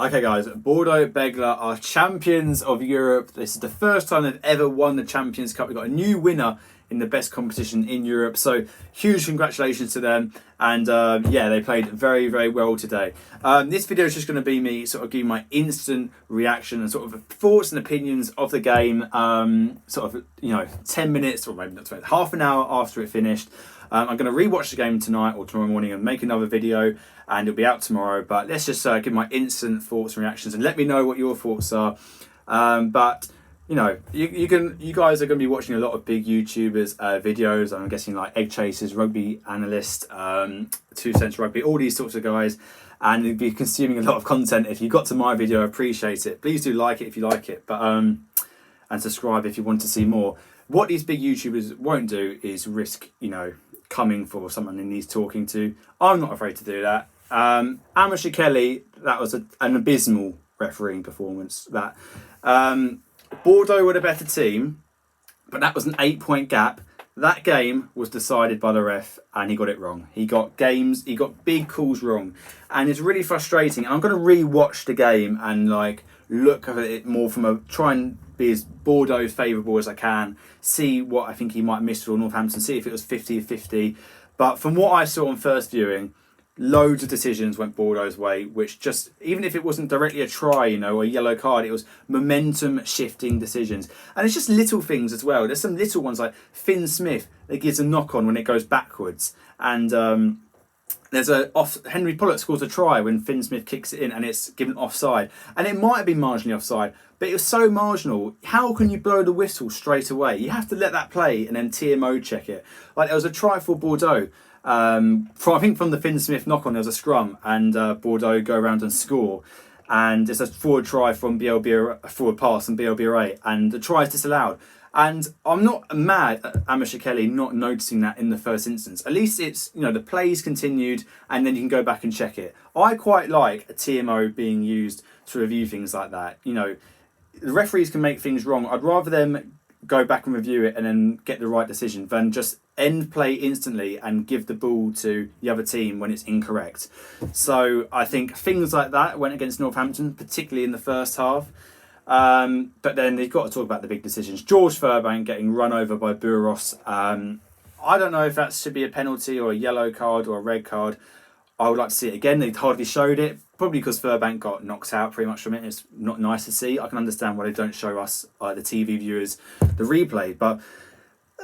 Okay guys, Bordeaux Bègles are champions of Europe. This is the first time they've ever won the Champions Cup. We've got a new winner in the best competition in Europe. So huge congratulations to them. And yeah, they played very, very well today. This video is just going to be me sort of giving my instant reaction and sort of thoughts and opinions of the game. Sort of, 10 minutes or maybe not 20, half an hour after it finished. I'm going to rewatch the game tonight or tomorrow morning and make another video, and it'll be out tomorrow. But let's just give my instant thoughts and reactions, and let me know what your thoughts are. But you guys are going to be watching a lot of big YouTubers videos. I'm guessing like Egg Chasers, Rugby Analyst, 2 Cents Rugby, all these sorts of guys, and you'll be consuming a lot of content. If you got to my video, I appreciate it. Please do like it if you like it, but and subscribe if you want to see more. What these big YouTubers won't do is risk, coming for someone he needs talking to. I'm not afraid to do that. Amash Kelly, that was an abysmal refereeing performance. That Bordeaux were the better team, but that was an 8-point gap. That game was decided by the ref, and he got it wrong. He got big calls wrong, and it's really frustrating. I'm going to re-watch the game and look at it more from try and be as Bordeaux favourable as I can, see what I think he might miss for Northampton, see if it was 50-50. But from what I saw on first viewing, loads of decisions went Bordeaux's way, which just, even if it wasn't directly a try, or a yellow card, it was momentum shifting decisions. And it's just little things as well. There's some little ones like Finn Smith that gives a knock on when it goes backwards. And there's Henry Pollard scores a try when Finn Smith kicks it in and it's given offside. And it might have been marginally offside, but it was so marginal. How can you blow the whistle straight away? You have to let that play and then TMO check it. Like, there was a try for Bordeaux. I think from the Finn Smith knock on, there was a scrum and Bordeaux go around and score. And there's a forward try from a forward pass from BLBRA, and the try is disallowed. And I'm not mad at Amash Kelly not noticing that in the first instance. At least it's, the play's continued and then you can go back and check it. I quite like a TMO being used to review things like that. The referees can make things wrong. I'd rather them go back and review it and then get the right decision than just end play instantly and give the ball to the other team when it's incorrect. So I think things like that went against Northampton, particularly in the first half. But then you've got to talk about the big decisions. George Furbank getting run over by Buros. I don't know if that should be a penalty or a yellow card or a red card. I would like to see it again. They hardly showed it, probably because Furbank got knocked out pretty much from it. It's not nice to see. I can understand why they don't show us, the TV viewers, the replay, but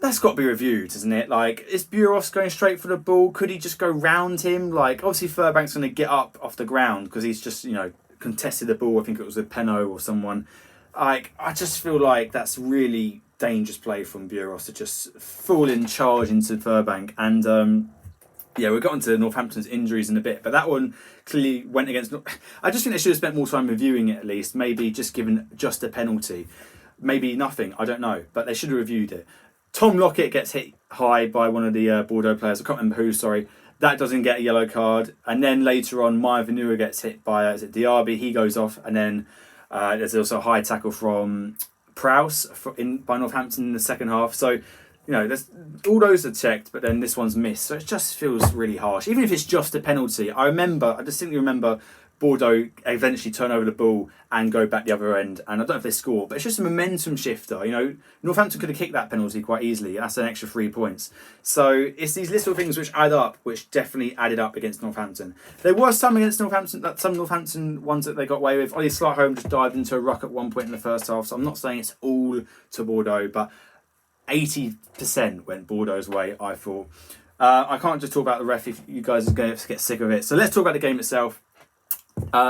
that's got to be reviewed, isn't it? Is Buros going straight for the ball? Could he just go round him? Obviously Furbank's going to get up off the ground because he's just, contested the ball. I think it was a Peno or someone. I just feel like that's really dangerous play from Buros to just fall in charge into Furbank. And we'll get on to Northampton's injuries in a bit, but that one clearly went against. I just think they should have spent more time reviewing it at least. Maybe just given just a penalty, maybe nothing. I don't know, but they should have reviewed it. Tom Lockett gets hit high by one of the Bordeaux players. I can't remember who. Sorry. That doesn't get a yellow card. And then later on, Maya Vanua gets hit by Diaby. He goes off. And then there's also a high tackle from Prowse by Northampton in the second half. So, there's, all those are checked, but then this one's missed. So it just feels really harsh. Even if it's just a penalty. I distinctly remember Bordeaux eventually turn over the ball and go back the other end. And I don't know if they score, but it's just a momentum shifter. Northampton could have kicked that penalty quite easily. That's an extra 3 points. So it's these little things which add up, which definitely added up against Northampton. There was some against Northampton, some Northampton ones that they got away with. Ollie Slightholme just dived into a ruck at one point in the first half. So I'm not saying it's all to Bordeaux, but 80% went Bordeaux's way, I thought. I can't just talk about the ref if you guys are going to get sick of it. So let's talk about the game itself.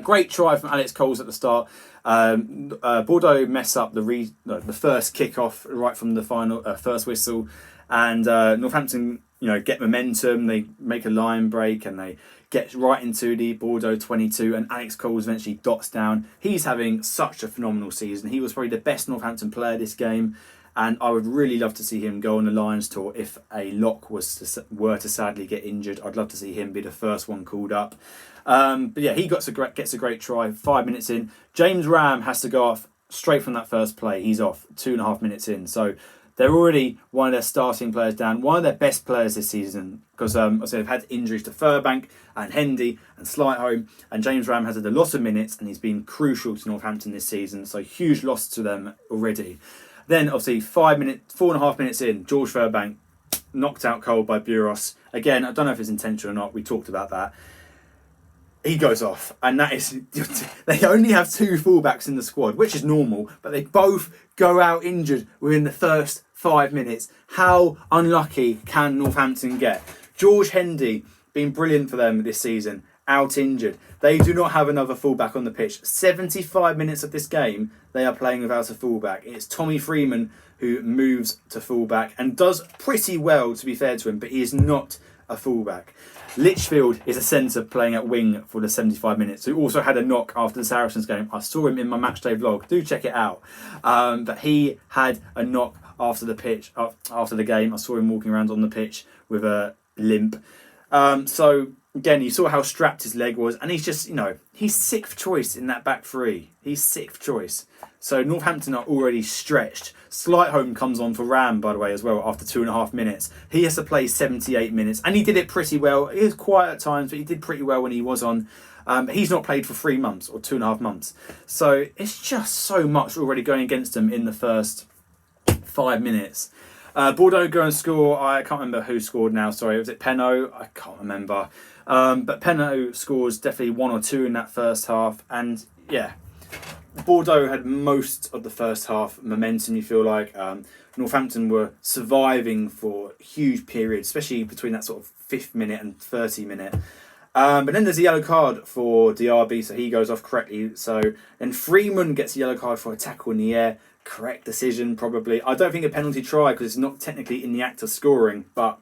Great try from Alex Coles at the start. Bordeaux mess up the first kick-off right from the final first whistle, and Northampton get momentum. They make a line break and they get right into the Bordeaux 22, and Alex Coles eventually dots down. He's having such a phenomenal season. He was probably the best Northampton player this game, and I would really love to see him go on the Lions tour if a lock were to sadly get injured. I'd love to see him be the first one called up. But yeah, he gets a great try 5 minutes in. James Ram has to go off straight from that first play. He's off 2.5 minutes in. So they're already one of their starting players down, one of their best players this season, because they've had injuries to Furbank and Hendy and Slightholme, and James Ram has had a lot of minutes, and he's been crucial to Northampton this season, so huge loss to them already. Then, obviously, 4.5 minutes in, George Furbank knocked out cold by Buros. Again, I don't know if it's intentional or not, we talked about that. He goes off, and that is, they only have 2 fullbacks in the squad, which is normal, but they both go out injured within the first 5 minutes. How unlucky can Northampton get? George Hendy, been brilliant for them this season, out injured. They do not have another fullback on the pitch. 75 minutes of this game, they are playing without a fullback. It's Tommy Freeman who moves to fullback and does pretty well, to be fair to him, but he is not a fullback. Litchfield is a centre playing at wing for the 75 minutes, who also had a knock after the Saracens game. I saw him in my matchday vlog. Do check it out. But he had a knock after the game. I saw him walking around on the pitch with a limp. So again, you saw how strapped his leg was, and he's just, he's 6th choice in that back 3. He's 6th choice. So Northampton are already stretched. Slightholme comes on for Ram, by the way, as well, after 2.5 minutes. He has to play 78 minutes, and he did it pretty well. He was quiet at times, but he did pretty well when he was on. He's not played for 3 months or 2.5 months. So it's just so much already going against him in the first 5 minutes. Bordeaux go and score. I can't remember who scored now. Sorry, was it Penno? I can't remember. But Penno scores definitely 1 or 2 in that first half. And yeah, Bordeaux had most of the first half momentum, you feel like. Northampton were surviving for huge periods, especially between that sort of 5th minute and 30 minute. But then there's a yellow card for Diaby, so he goes off correctly. So then Freeman gets a yellow card for a tackle in the air. Correct decision, probably. I don't think a penalty try because it's not technically in the act of scoring, but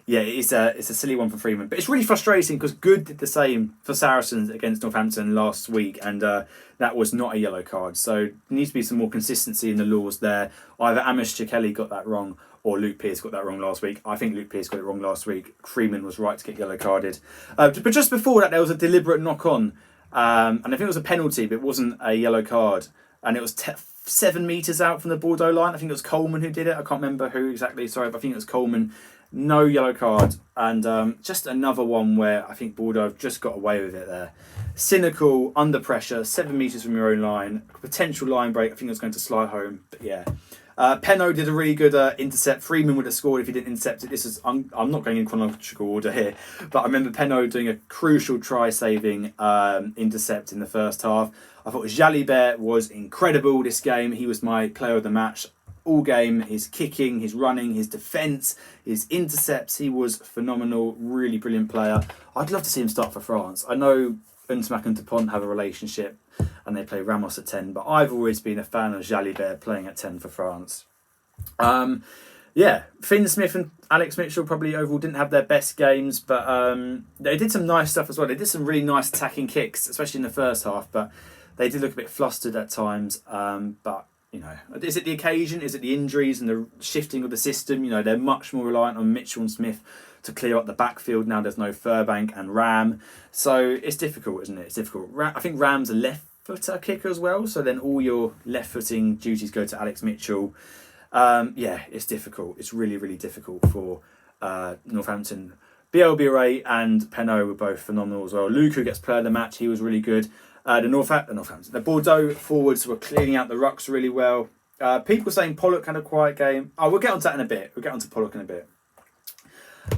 yeah, it's a silly one for Freeman. But it's really frustrating because Good did the same for Saracens against Northampton last week, and that was not a yellow card. So there needs to be some more consistency in the laws there. Either Amish Chikeli got that wrong or Luke Pearce got that wrong last week. I think Luke Pearce got it wrong last week. Freeman was right to get yellow carded. But just before that, there was a deliberate knock-on, and I think it was a penalty, but it wasn't a yellow card. And it was 7 metres out from the Bordeaux line. I think it was Coleman who did it. I can't remember who exactly, sorry, but I think it was Coleman. No yellow card. And just another one where I think Bordeaux have just got away with it there. Cynical, under pressure, 7 metres from your own line. Potential line break. I think it was going to slide home. But yeah. Penno did a really good intercept. Freeman would have scored if he didn't intercept it. I'm not going in chronological order here, but I remember Penno doing a crucial try-saving intercept in the first half. I thought Jalibert was incredible this game. He was my player of the match all game. His kicking, his running, his defence, his intercepts. He was phenomenal. Really brilliant player. I'd love to see him start for France. I know Unsmack and Dupont have a relationship and they play Ramos at 10, but I've always been a fan of Jalibert playing at 10 for France. Yeah, Finn Smith and Alex Mitchell probably overall didn't have their best games, but they did some nice stuff as well. They did some really nice attacking kicks, especially in the first half, but they did look a bit flustered at times. But, is it the occasion? Is it the injuries and the shifting of the system? They're much more reliant on Mitchell and Smith to clear up the backfield. Now there's no Furbank and Ram. So it's difficult, isn't it? It's difficult. I think Ram's a left-footer kicker as well, so then all your left-footing duties go to Alex Mitchell. Yeah, it's difficult. It's really, really difficult for Northampton. BLBRA and Penno were both phenomenal as well. Luke, who gets player of the match, he was really good. The Bordeaux forwards were cleaning out the rucks really well. People saying Pollock had a quiet game. We'll get onto that in a bit. We'll get onto Pollock in a bit.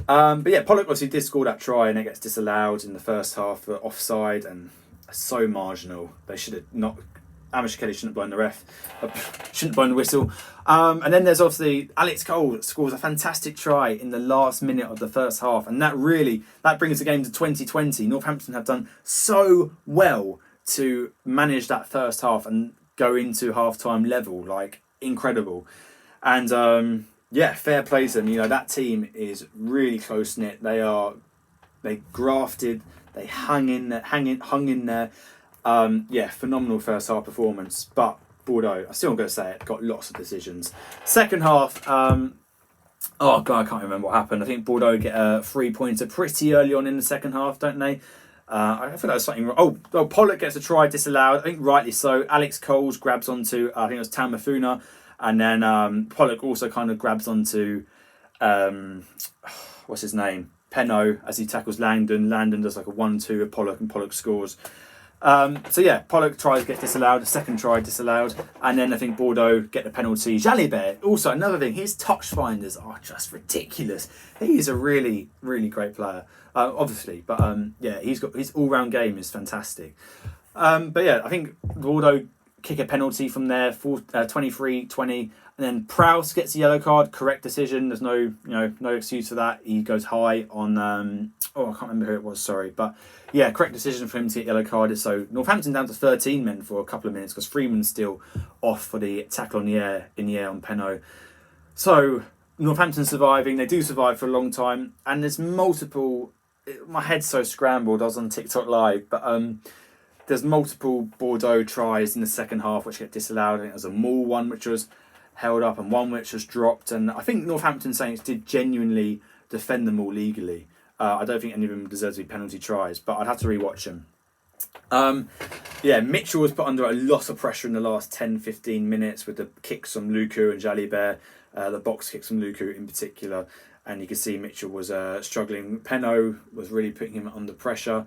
But yeah, Pollock obviously did score that try and it gets disallowed in the first half for offside and so marginal. They should have not. Amish Kelly shouldn't have blown the ref. Shouldn't have blown the whistle. And then there's obviously Alex Cole scores a fantastic try in the last minute of the first half, and that brings the game to 2020. Northampton have done so well to manage that first half and go into half-time level, like incredible. And yeah, fair play to them. That team is really close-knit. They grafted, they hung in there. Yeah, phenomenal first half performance. But Bordeaux, I still am going to say it, got lots of decisions. Second half, oh God, I can't remember what happened. I think Bordeaux get a 3-pointer pretty early on in the second half, don't they? I feel like there's something wrong. Oh, Pollock gets a try disallowed. I think rightly so. Alex Coles grabs onto, I think it was Tamafuna, And then Pollock also kind of grabs onto, what's his name? Penno, as he tackles Langdon. Langdon does like a 1-2 with Pollock, and Pollock scores. So yeah, Pollock tries to get disallowed, a second try disallowed, and then I think Bordeaux get the penalty. Jalibert, also another thing, his touch finders are just ridiculous. He is a really, really great player, obviously, but yeah, he's got his all-round game is fantastic. But yeah, I think Bordeaux kick a penalty from there, 23-20, and then Prowse gets a yellow card. Correct decision. There's no excuse for that. He goes high on I can't remember who it was. Sorry, but yeah, correct decision for him to get yellow carded. So Northampton down to 13 men for a couple of minutes because Freeman's still off for the tackle in the air on Penno. So Northampton surviving. They do survive for a long time, and there's multiple. My head's so scrambled. I was on TikTok live, but there's multiple Bordeaux tries in the second half which get disallowed. I think there's a Maul one which was held up and one which was dropped. And I think Northampton Saints did genuinely defend them all legally. I don't think any of them deserve to be penalty tries, but I'd have to rewatch them. Yeah, Mitchell was put under a lot of pressure in the last 10-15 minutes with the kicks from Luku and Jalibert, the box kicks from Luku in particular. And you can see Mitchell was struggling. Penno was really putting him under pressure.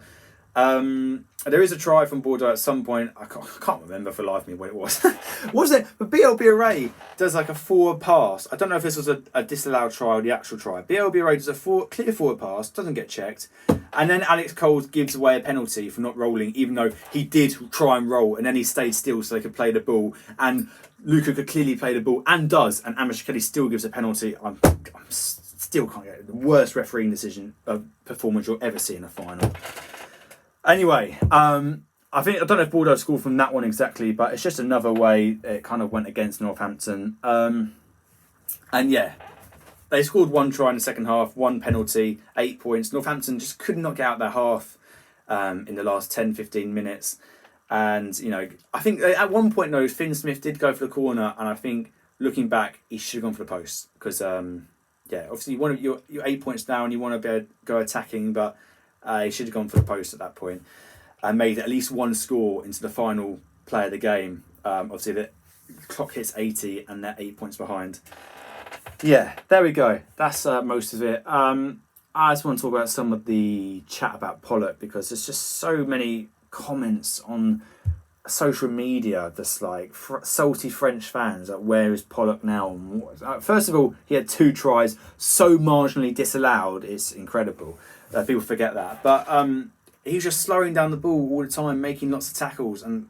There is a try from Bordeaux at some point. I can't remember for the life of me what it was. Was it? But BLB Array does like a forward pass. I don't know if this was a disallowed try or the actual try. BLB Array does a clear forward pass, doesn't get checked. And then Alex Coles gives away a penalty for not rolling, even though he did try and roll. And then he stayed still so they could play the ball. And Luka could clearly play the ball and does. And Amish Kelly still gives a penalty. I'm still can't get it. The worst refereeing decision performance you'll ever see in a final. Anyway, I don't know if Bordeaux scored from that one exactly, but it's just another way it kind of went against Northampton. And yeah, they scored one try in the second half, one penalty, 8 points. Northampton just could not get out their half in the last 10-15 minutes. And, I think at one point, though, Finn Smith did go for the corner, and I think looking back, he should have gone for the post. Because, obviously you're 8 points down, you want to be able to go attacking, but he should have gone for the post at that point and made at least one score into the final play of the game. Obviously, the clock hits 80 and they're 8 points behind. Yeah, there we go. That's most of it. I just want to talk about some of the chat about Pollock because there's just so many comments on social media that's like salty French fans like, where is Pollock now? First of all, he had 2 tries so marginally disallowed, it's incredible. People forget that, but he was just slowing down the ball all the time, making lots of tackles, and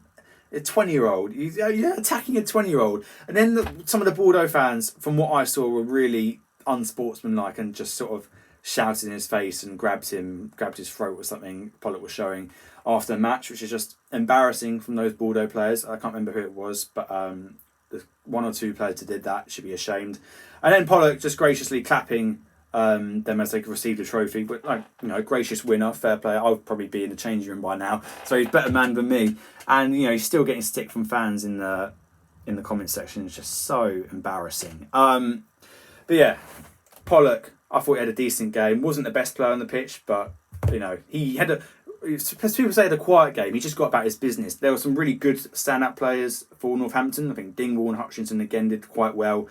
a 20-year-old, you're attacking a 20-year-old, and then some of the Bordeaux fans, from what I saw, were really unsportsmanlike and just sort of shouted in his face and grabbed his throat or something. Pollock was showing after the match, which is just embarrassing from those Bordeaux players. I can't remember who it was, but the 1 or 2 players that did that should be ashamed. And then Pollock just graciously clapping them as they received a trophy, but gracious winner, fair play. I'll probably be in the changing room by now, so he's a better man than me. And he's still getting stick from fans in the comment section. It's just so embarrassing. But yeah, Pollock, I thought he had a decent game. Wasn't the best player on the pitch, but he had people say the quiet game. He just got about his business. There were some really good stand-up players for Northampton. I think Dingle and Hutchinson again did quite well.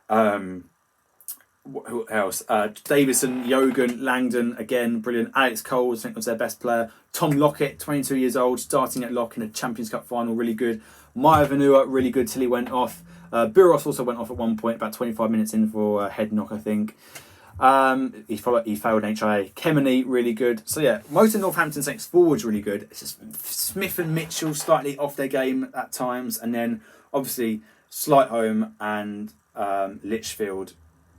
Who else? Davison, Yogan, Langdon, again, brilliant. Alex Coles, I think, was their best player. Tom Lockett, 22 years old, starting at lock in a Champions Cup final, really good. Maya Vanua, really good till he went off. Buros also went off at one point, about 25 minutes in for a head knock, I think. He failed an HIA. Kemeny, really good. So yeah, most of Northampton Saints forwards really good. It's just Smith and Mitchell slightly off their game at times, and then obviously Slightholme and Litchfield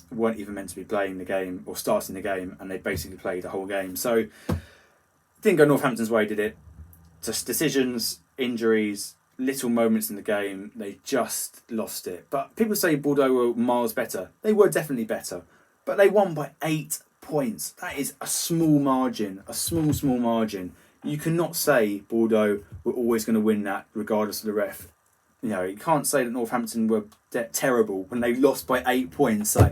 weren't even meant to be playing the game or starting the game, and they basically played the whole game. So didn't go Northampton's way, did it? Just decisions, injuries, little moments in the game, they just lost it. But people say Bordeaux were miles better. They were definitely better, but they won by 8 points. That is a small margin, a small margin. You cannot say Bordeaux were always going to win that regardless of the ref. You can't say that Northampton were terrible when they lost by 8 points. So,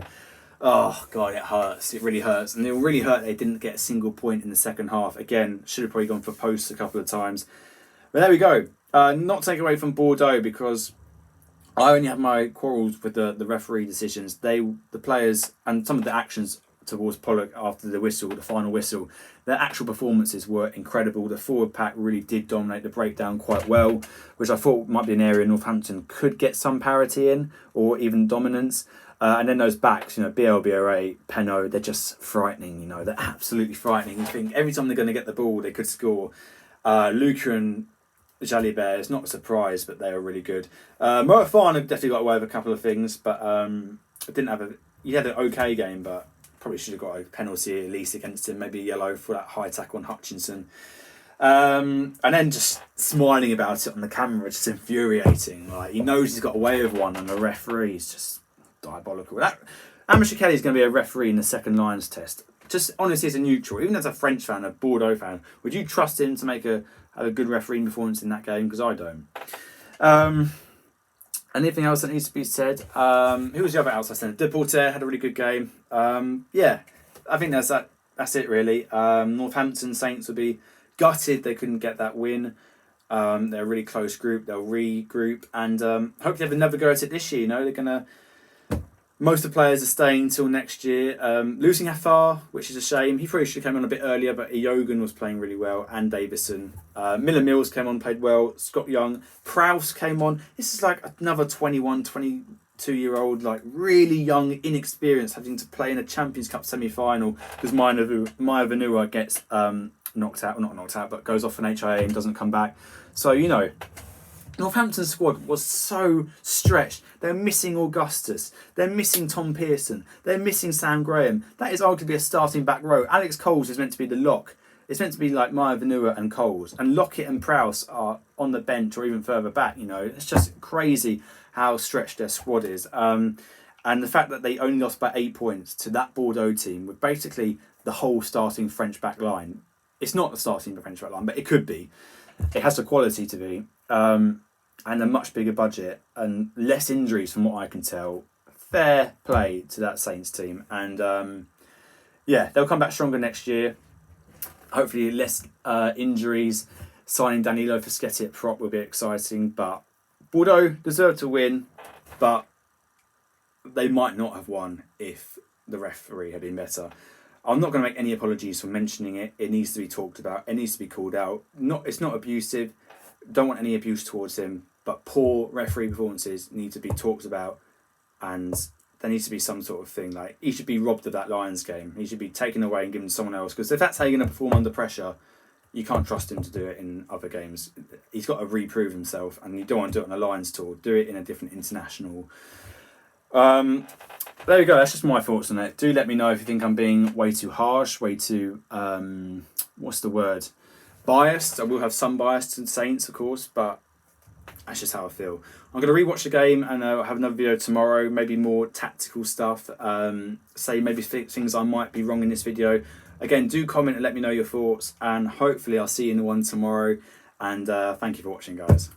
oh God, it hurts. It really hurts. And it really hurt they didn't get a single point in the second half. Again, should have probably gone for posts a couple of times. But there we go. Not taken away from Bordeaux because I only have my quarrels with the referee decisions. The players and some of the actions towards Pollock after the whistle, the final whistle, their actual performances were incredible. The forward pack really did dominate the breakdown quite well, which I thought might be an area Northampton could get some parity in or even dominance. And then those backs, BLBOA, Penno, they're just frightening. They're absolutely frightening. You think every time they're going to get the ball, they could score. Luca and Jalibert, it's not a surprise, but they are really good. Moefana definitely got away with a couple of things, but he had an okay game, but probably should have got a penalty at least against him, maybe a yellow for that high tackle on Hutchinson. And then just smiling about it on the camera, just infuriating. Like, he knows he's got away with one, and the referee's just diabolical. Amateur Kelly's going to be a referee in the second Lions test. Just honestly, as a neutral, even as a French fan, a Bordeaux fan, would you trust him to have a good refereeing performance in that game? Because I don't. Anything else that needs to be said? Who was the other outside centre? Deporter had a really good game. Yeah, I think that's it really. Northampton Saints will be gutted they couldn't get that win. They're a really close group. They'll regroup and hopefully have another go at it this year. They're gonna. Most of the players are staying until next year. Losing Afar, which is a shame. He probably should have come on a bit earlier, but Iogan was playing really well, and Davison. Miller Mills came on, played well. Scott Young. Prowse came on. This is like another 21, 22-year-old, like really young, inexperienced, having to play in a Champions Cup semi-final because Maya Vanua gets not knocked out, but goes off an HIA and doesn't come back. So, Northampton's squad was so stretched. They're missing Augustus. They're missing Tom Pearson. They're missing Sam Graham. That is arguably a starting back row. Alex Coles is meant to be the lock. It's meant to be like Maya Vanua and Coles. And Lockett and Prowse are on the bench or even further back. It's just crazy how stretched their squad is. And the fact that they only lost by 8 points to that Bordeaux team with basically the whole starting French back line. It's not the starting French back line, but it could be. It has the quality to be. And a much bigger budget and less injuries from what I can tell. Fair play to that Saints team. And they'll come back stronger next year. Hopefully less injuries. Signing Danilo Fischetti at prop will be exciting. But Bordeaux deserve to win. But they might not have won if the referee had been better. I'm not going to make any apologies for mentioning it. It needs to be talked about. It needs to be called out. It's not abusive. Don't want any abuse towards him. But poor referee performances need to be talked about, and there needs to be some sort of thing. Like, he should be robbed of that Lions game. He should be taken away and given to someone else. Because if that's how you're going to perform under pressure, you can't trust him to do it in other games. He's got to reprove himself, and you don't want to do it on a Lions tour. Do it in a different international. There we go. That's just my thoughts on it. Do let me know if you think I'm being way too harsh, way too what's the word? Biased. I will have some bias to the Saints, of course, but that's just how I feel. I'm going to rewatch the game and I'll have another video tomorrow, maybe more tactical stuff. Say maybe things I might be wrong in this video. Again, do comment and let me know your thoughts, and hopefully I'll see you in the one tomorrow. And thank you for watching, guys.